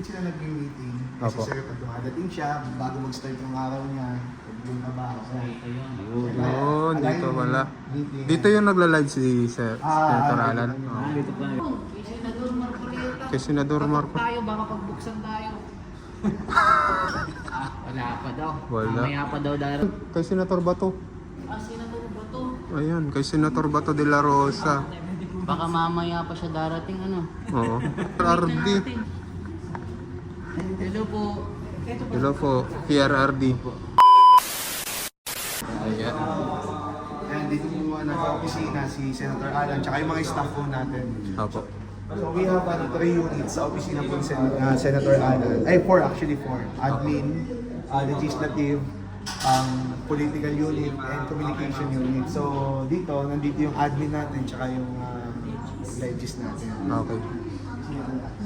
Sila nag-meeting kasi Opo. sir, pag dumadating siya, bago mag-start ng araw niya, yung trabaho. Yun, dito wala. Dito yung nagla-live si Sir Senator Alan. Dito pa. Kay Senador Marcoleta. Kay Senador Marco. Tayo, baka pagbuksan tayo. Wala pa daw. Wala. Mamaya pa daw darating. Kay Senator Bato. Senador ba to? Ayan, kay Senator Bato de la Rosa. Baka mamaya pa siya darating ano. Oo. RD. Hello po. Hello po, PRRD. Ayan. And dito po nasa-opisina si Senator Alan, tsaka yung mga staff po natin. Opo. So we have 3 units sa opisina po ni Senator Alan. Ay, 4 actually, 4. Admin, legislative, political unit, and communication unit. So dito, nandito yung admin natin, tsaka yung legis natin. Okay.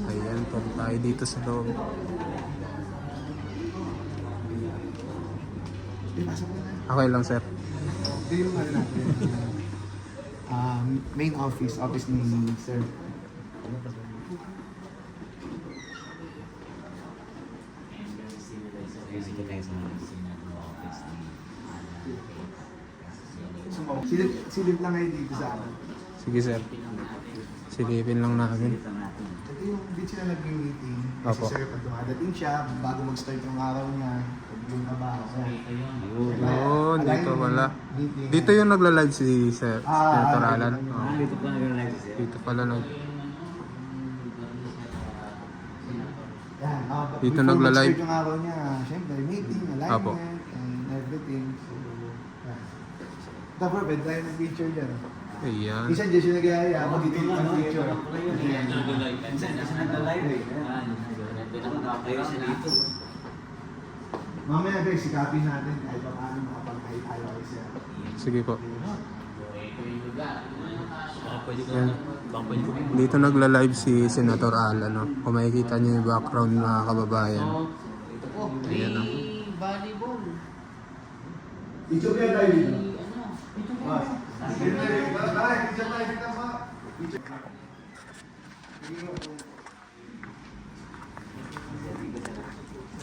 Ayan, punta tayo dito sa loob. Pasok mo na. Okay lang, sir. Ito yung ano natin. Main office ni Sir. Silip lang kayo dito sa akin. Sige, sir. Silipin lang namin. Ito yung dito sila nag-meeting. Kasi Opo. sir, pag dumadating siya, bago mag-start ng araw niya, yung trabaho. Yun, dito wala. Dito yung nagla-live si Sir Senator Alan. Dito pa nag-live siya. Dito pala nag... Yan, Dito before nagla-live. mag-start yung araw niya, syempre, meeting, Opo. alignment, and everything. Tapos, pwede tayo ng picture dyan. Ayan. Minsan dyan siya nag-iaya, mag-ito ng picture. Mamaya guys, sikapin natin kahit pa paano makapag-kahit tayo kay Sir. Sige po. Ayan. Dito nagla-live si Senator Alan. No? Kung makikita niyo yung background mga kababayan. Ito po. Ayan, ah. Volleyball. Picture kaya tayo dito. Ano?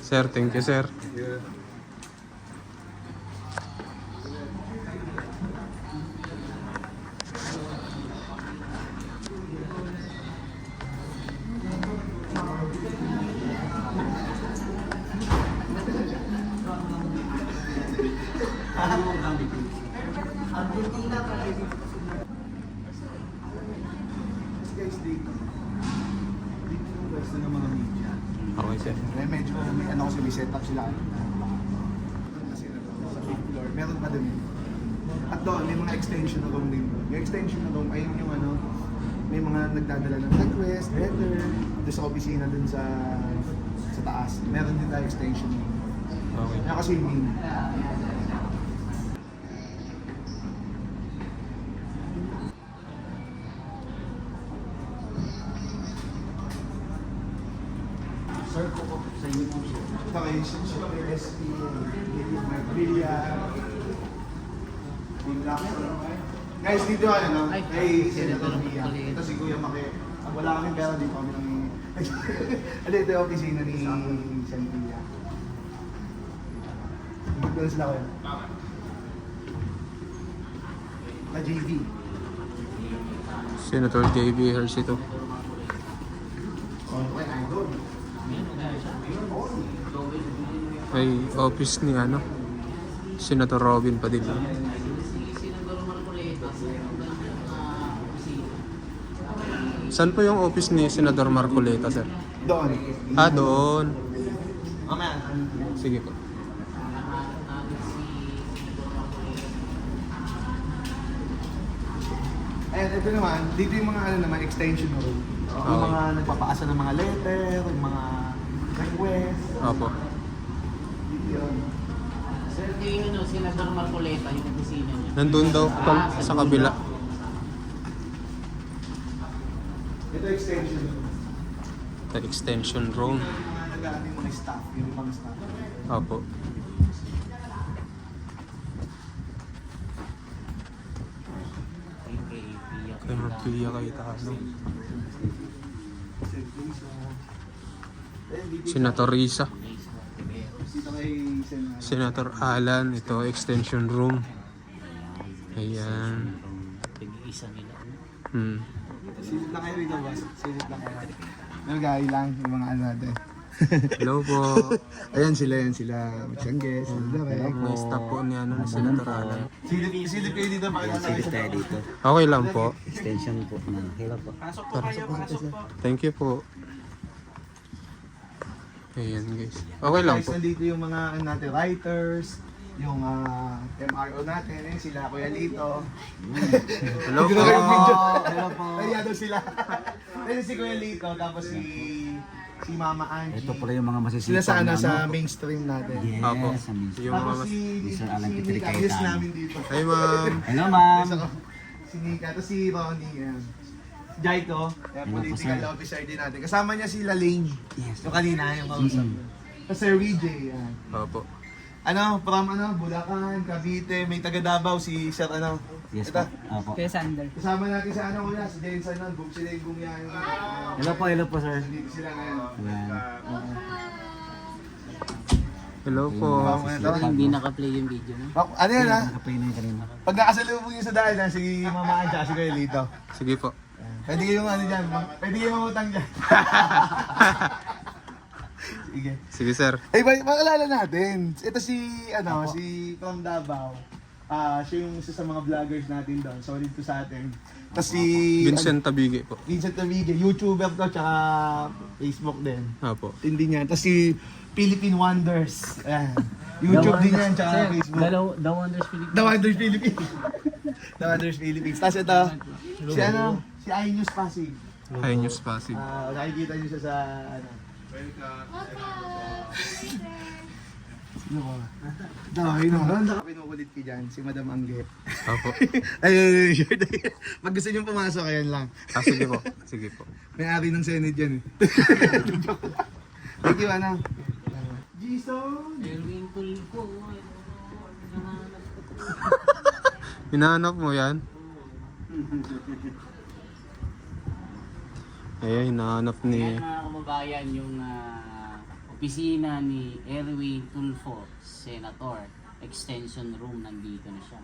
Sir, thank you, sir. Guys, dito. Dito yung pwesto ng mga media. Okay, sir. Medyo may ano kasi may setup sila. Kasi sa big floor, meron pa din. At doon, may mga extension room din. Yung extension room, ayun yung ano, may mga nagdadala ng request, letter, doon sa opisina doon sa taas. Meron din tayo extension room. Okay. Yan kasi yung Sir, po sa inyo po siya. okay, sila may SP, may Villa, guys, dito ano, no? Ay, Kay Senator Senator Mia. Mia. Ito si Kuya Maki. Wala kami pera dito kami nang ano, ito yung opisina ni Sen Mia. Dito sila ko yun. Na JV. Senator JB Hercito. Okay, idol. May office ni ano, Senator Robin Padilla. Senador Marcoleta. Saan po yung office ni Senador Marcoleta, sir? Doon. Ah, doon. Mamaya. Sige po. And ito naman, dito yung mga ano naman, extension room. Yung Okay. mga nagpapaasa ng mga letter, yung mga request. Opo. Dito yun. Sir, kayo ano, Senador Marcoleta, yung opisina niya. Nandun daw sa kabila. Ito extension room. The extension room. Yung mga nag-ano yung mga staff, yung ibang staff. Opo. Kaya magpiliya kayo tayo. Safety sa Senator Risa. Dito kay Senator Alan. Ito, extension room. Ayan. Pag-iisa nila. Silip lang kayo rito, boss. Silip lang kayo. Nalagay lang yung mga ano natin. Hello po. Ayan sila. Magsangge, sila direct. May staff po ni ano, Senator Alan. Silip kayo dito, Silip tayo dito. Okay lang po. Extension po na. Hello po. Thank you po. Ayan guys. Okay lang Guys, po. nandito yung mga ano natin, writers, yung MRO natin, sila Kuya Lito. Hello po. Hello po. Kaya daw sila. Ayun si Kuya Lito, tapos si Mama Angie. Ito pala yung mga masisipag Sila sa ano, na, sa ano? mainstream natin. Yes, Apo. amazing. Yung mga Tapos Mr. Alan si Petri Nika, Cayetano. yes namin dito. Hi ma'am. Hello ma'am. Yes, ako. Si Nika, tapos si Ronnie, yan. Jaito, political officer din natin. Kasama niya si Lalaine. Yes. Yung kanina, yung kausap. Tapos Sir VJ, yan. Opo. Ano, from ano, Bulacan, Cavite, may taga Davao, si Sir ano. Yes Ito. po. Opo. Kasama natin sa ano kuya, si Jensen nun, sila yung gumiyahin. Hello po sir. Dito sila ngayon. Ayan. Hello po. Hindi naka-play yung video no? Ano yan ha? Nakaplay na yung kanina. Pag nakasalubong yung sa dahil, si Mama Anja, si Kuya Lito. Sige po. Pwede kayong ano dyan, pwede kayong mangutang dyan. Sige. Sige sir. Ay, maalala natin. Ito si, ano, si from Davao. Siya yung isa sa mga vloggers natin doon. Solid to sa atin. Tapos si... Vincent Tabige po. Vincent Navige, YouTuber to, tsaka Facebook din. Opo. Hindi niya. Tapos si Philippine Wonders. Ayan. YouTube din yan, tsaka Facebook. The Wonders Philippines. The Wonders Philippines. The Wonders Philippines. Tapos ito, si ano, si iNews Pasig. Hi News Pasig. Nakikita niyo siya sa, ano. Sino ba? Dahil naman. Pinukulit ko dyan, si Madam Angge. Opo. Ayun, shirt. Pag gusto niyo pumasok, ayan lang. Sige po. Sige po. May-ari ng Senate yan eh. Thank you, ano. Jason! Erwin Tulfo. Hinahanap mo yan? Ayan, hinahanap ni... Yan mga kababayan yung opisina ni Erwin Tulfo, Senator. Extension room, nandito na siya.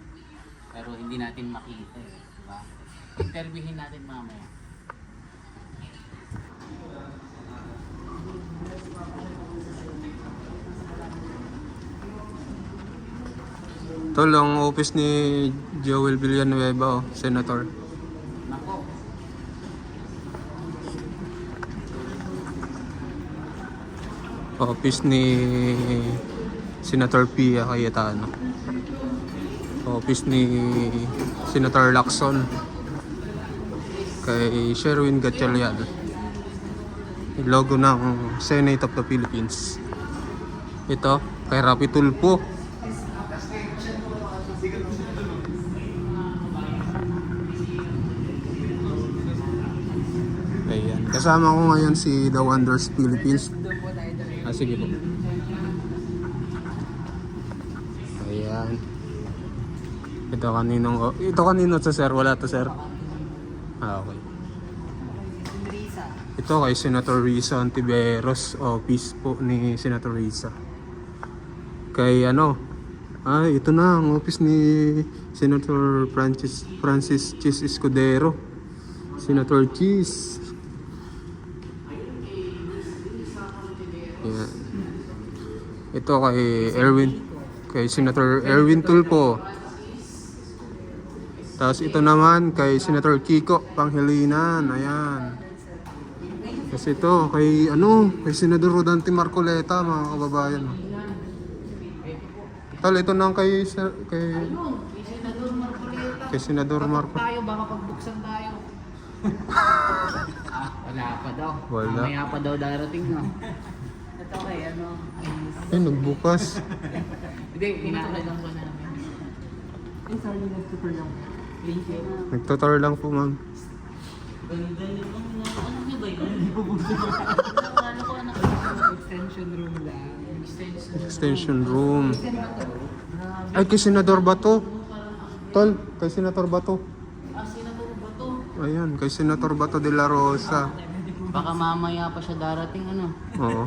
Pero hindi natin makita eh. Diba? Interviewin natin mamaya. Tol, ang office ni Joel Villanueva, oh, Senator. Nako. Office ni Senator Pia Cayetano. Office ni Senator Lacson. Kay Sherwin Gatchalian. Logo ng Senate of the Philippines. Ito, kay Rapi Tulfo. Ayan. Kasama ko ngayon si The Wonders Philippines. Sige po. Ayan. Ito kanino to sir? Wala to sir? Okay. Ito kay Senator Risa Antiveros, office po ni Senator Risa. Kay ano? Ito na ang office ni Senator Francis Chis Escudero. Senator Chis. Yan. Ito kay Senator Erwin Tulfo. Tapos ito naman kay Senator Kiko Pangilinan. Ayan. Tapos ito kay Senador Rodante Marcoleta, mga kababayan. Tal, ito nang kay Senador Marco. Tayo, baka pagbuksan tayo. Wala pa daw. Wala. Mamaya pa daw darating no. Ito kay ano. Ay, nagbukas. Hindi, inaanay lang ko namin. Nagtutor lang po, ma'am. Ganda nito. Ano niyo ba yun? Hindi po buksan. Ano ko anak? Extension room lang. Extension room. Ay, kay Senador Bato. Tol, kay Senator Bato. Senador ba to? Ayan, kay Senator Bato de la Rosa. Baka mamaya pa siya darating ano. Oo.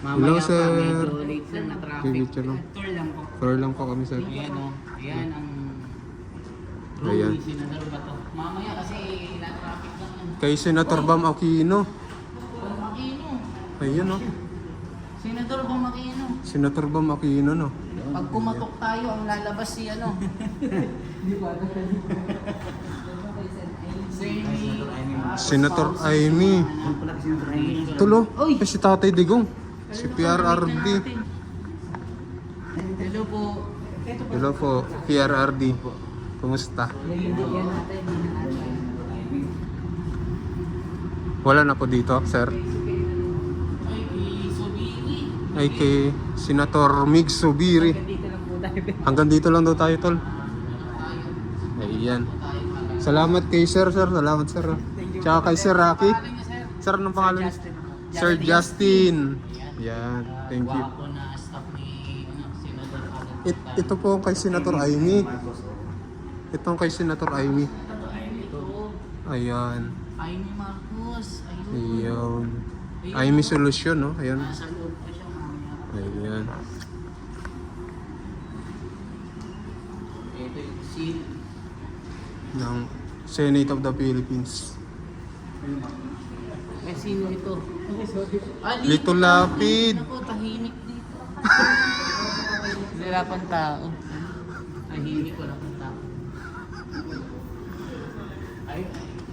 Mamaya Hello, sir. pa, medyo late lang na traffic. Picture lang. Tour lang po. Tour lang po kami, sir. Ayan o. Ayan ang room Ayan. ni Senador Bato. Mamaya kasi na-traffic lang yan. Kay Senator Bam Aquino. Bang Aquino. Ayun, no. Senador Bang Aquino. Senator Bam Aquino, no. Pag kumatok tayo, ang lalabas si ano. Senator Amy. Tulo. Ay, si Tatay Digong. Si PRRD. Hello po. Hello po, PRRD. Kumusta? Wala na po dito, sir. Ay, Subiri. Ay kay Senator Mig Subiri. Hanggang dito lang daw tayo, tol. Ayan. Salamat kay sir. Salamat, sir. Tsaka kay Sir Rocky. Sir, anong pangalan? Sir Justin. Yan. Thank you. Wapo na staff ni Senador Agad. Ito po kay Senator Amy. Itong kay Senator Amy. Ayan. Amy Marcos. Ayun. Ayun. Amy Solution, no? Ayan. Nasa loob pa siya mamaya. Ayan. Ito yung seal. Ng Senate of the Philippines. Eh, sino ito? Lito Lapid. Ako, tahimik dito. Wala pang tao. Tahimik, wala pang tao. Ay,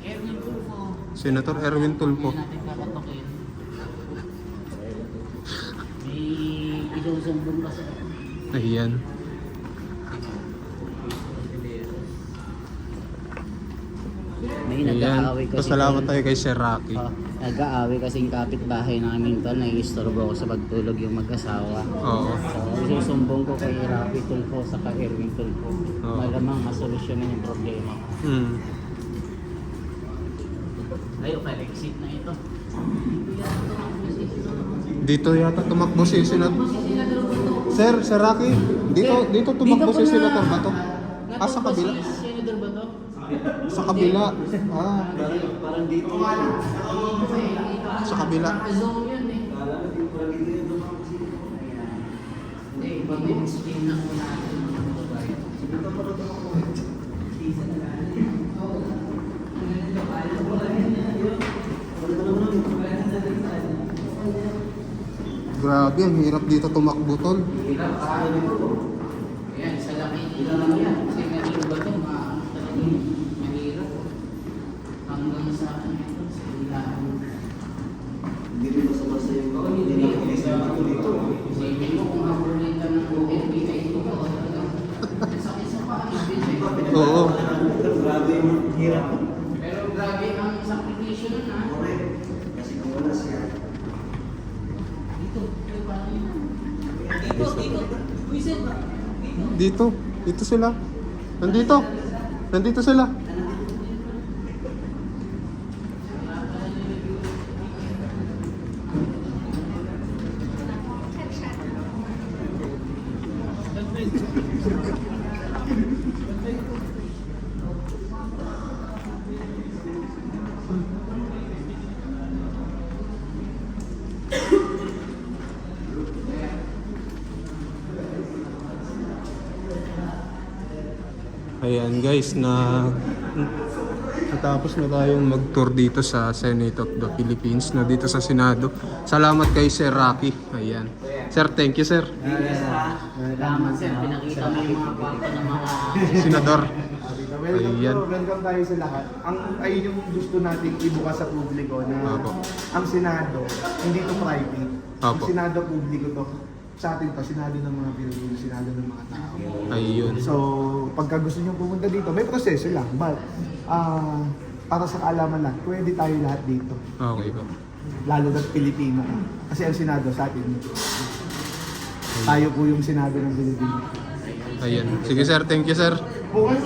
Erwin Tulfo. Senator Erwin Tulfo. Hindi natin kakatokin. May isusumbong kasi. Ayan. May Ayan. nag-aaway kasi. Pasalamat tayo kay Sir Rocky. Nag-aaway kasi yung kapitbahay namin tol, naiistorbo ako sa pagtulog yung mag-asawa. Oo. So, isusumbong ko kay Rapi Tulfo sa kay Erwin Tulfo. Oo. Malamang masolusyonan yung problema. Mm. Ayaw, exit na ito. Dito yata tumakbo si Senator. Sir Rocky. Dito tumakbo si Senator Bato. Ah, sa kabila. Senador ba to? Sa kabila. Ah, Parang dito. sa kabila. Naka-zone yun eh. Hindi, pag-explain na ko natin. Grabe, ang hirap dito tumakbo, tol. Hirap ayan, sa laki lang yan. Kasi meron ba ito, talagang mahirap. Hanggang sa ilahan. Hindi rin basta-basta yung hindi na kinis na ako dito. Isipin mo kung hapunin ka ng OMP na ito ko. Sakit sa paa. Oo. Grabe yung hirap. Pero grabe ang sakripisyo nun ha. Kasi kung wala siya. Dito, parang yun. Dito. Wisit. Dito sila. Nandito sila. Ayan guys, natapos na tayong mag-tour dito sa Senate of the Philippines, na dito sa Senado. Salamat kay Sir Rocky. Ayan. Sir, thank you, sir. Salamat sir, pinakita mo yung mga kwarto ng mga Senador. Welcome, welcome tayo sa lahat. Ay yung gusto nating ibuka sa publiko na Apo. ang Senado, hindi to private. Ang Apo. Senado publiko to. Sa atin to, Senado ng mga Pilipino, Senado ng mga tao. Ayun. So, pagka gusto nyo pumunta dito, may proseso lang. But, para sa kaalaman lang, pwede tayo lahat dito. Okay po. Lalo na Pilipino. Kasi ang Senado sa atin, tayo po yung Senado ng Pilipino. Ayan. Sige sir, thank you sir. Okay.